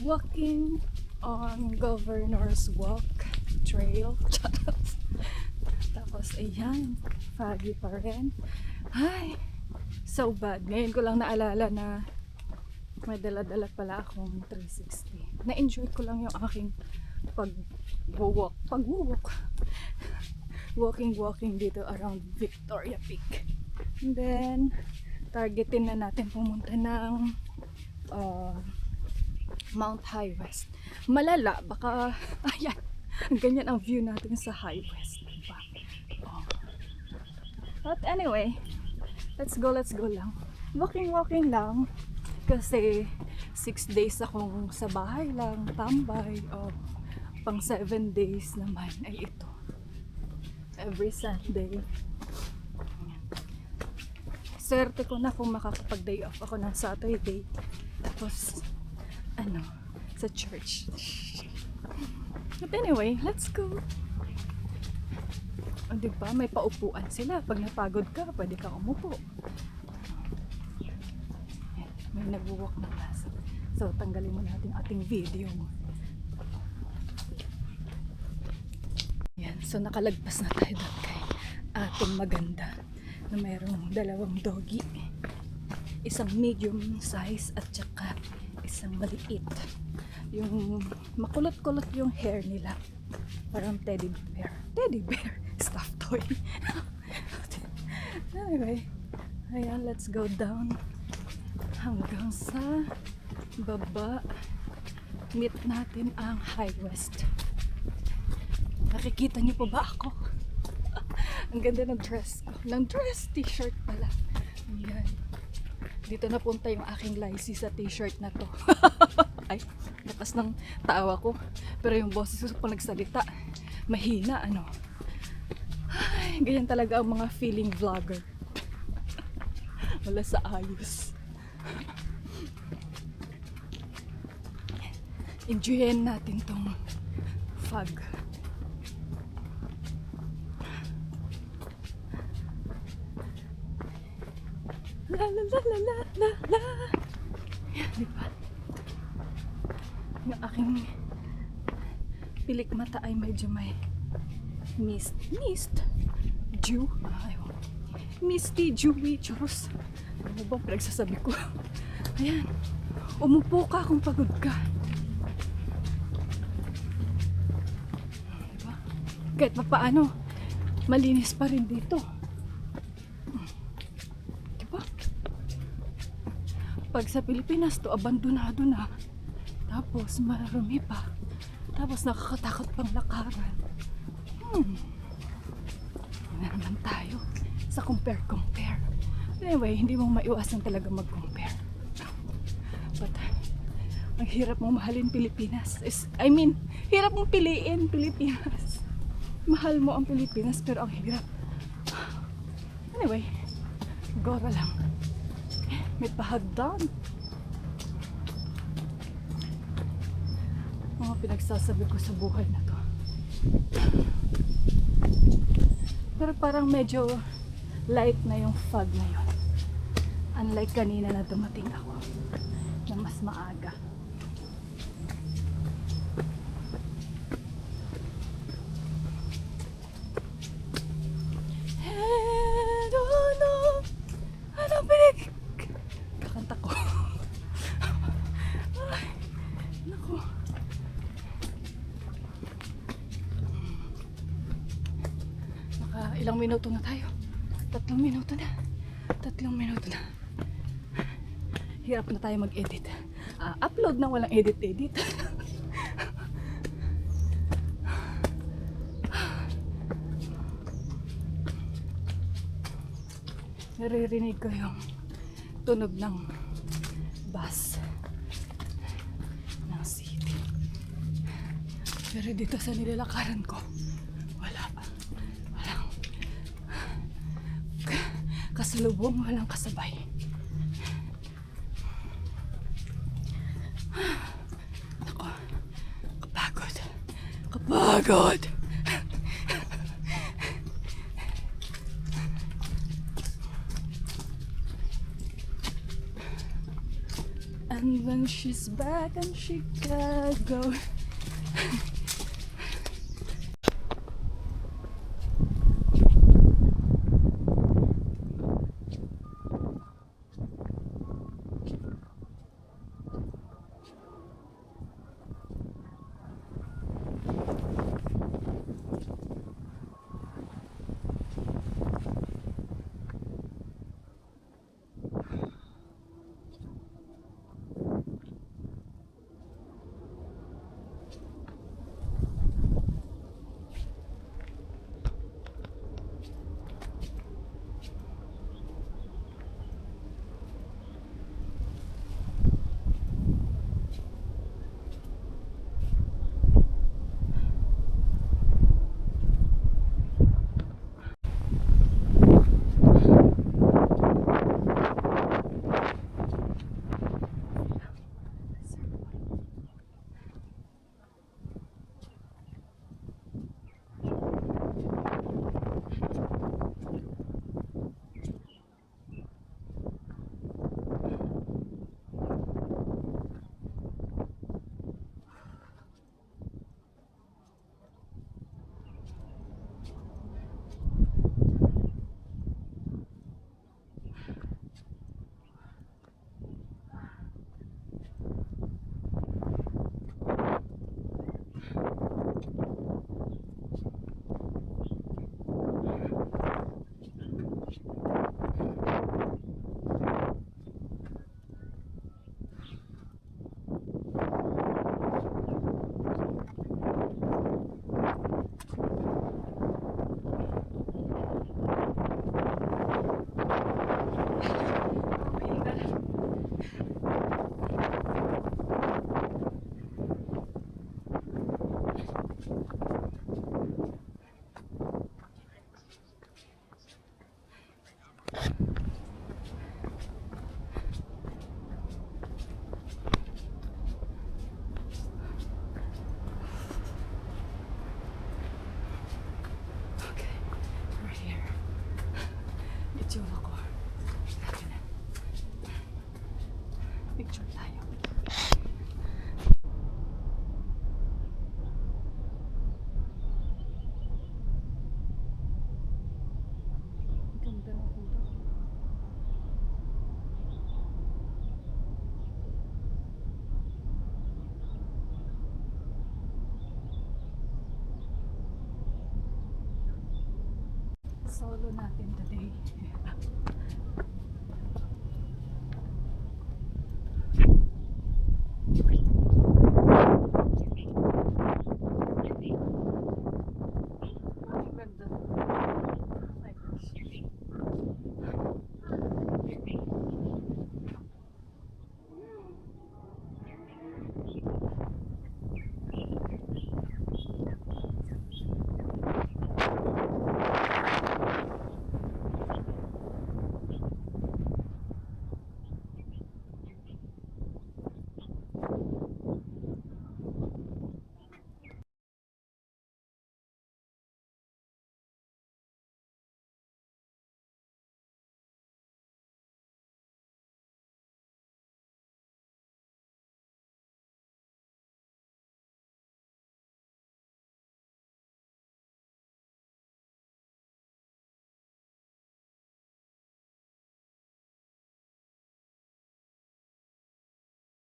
walking on Governor's Walk Trail. Tapos ayan, foggy pa rin. Ay, so bad. Ngayon ko lang naalala na may dala-dala pala akong 360. Na-enjoy ko lang yung aking pag-walk. Walking dito around Victoria Peak. And then, targetin na natin pumunta ng Mount High West. Malala, baka, ayan, ganyan ang view natin sa High West. Diba? Oh. But anyway, let's go lang. Walking lang. Kasi 6 days akong sa bahay lang, tambay. Pang 7 days naman ay ito. Every Sunday. Swerte ko na kung makakapag-day off ako ng Saturday. Tapos, sa church. But anyway, let's go. O diba, may paupuan sila. Pag napagod ka, pwede ka umupo. May nag-walk na class. So, tanggalin mo natin ating video. Yan. So, nakalagpas na tayo doon kay ating maganda na mayroong 2 doggy. Isang medium size at saka isang maliit. Yung makulot-kulot yung hair nila. Parang teddy bear. Stuffed toy. Anyway, ayan, let's go down hanggang sa baba. Meet natin ang High West. Nakikita niyo po ba ako? Ang ganda ng dress ko. T-shirt pala. Ayan. Dito napunta yung aking lacy sa t-shirt na to. Ay, lakas ng tawa ko. Pero yung boses ko pag nagsalita, mahina, Ay, ganyan talaga ang mga feeling vlogger. Wala sa ayos. Enjoyin natin tong fog. La la la la la la la. Yan, diba? Yung aking pilik mata ay medyo may mist. Dew? Ayaw. Misty, dewy, Diyos. Ano bang pinagsasabi ko? Ayan. Umupo ka kung pagod ka. Diba? Kahit papaano, malinis pa rin dito. Diba? Pag sa Pilipinas to, abandonado na. Tapos marami pa. Tapos nakakatakot pang lakaran. Ano naman tayo sa compare. Anyway, hindi mo maiwasan talaga mag-compare. But, ang hirap mong mahalin Pilipinas. Hirap mong piliin Pilipinas. Mahal mo ang Pilipinas, pero ang hirap. Anyway, gora lang. May pahagdan. Mga pinagsasabi ko sa buhay na to. Pero parang medyo light na yung fog na yun. Unlike kanina na dumating ako na mas maaga. Anong kakanta ko? Ay, naku. Ilang minuto na tayo? 3 minuto na. Hirap na tayo mag-edit. Upload na walang edit. Naririnig ko yung tunog ng bus ng city. Pero dito sa nilalakaran ko, walang kasalubong, walang kasabay. Ako, kapagod. And when she's back in Chicago. Picture tayo. Ganda ng ulo. Solo natin today.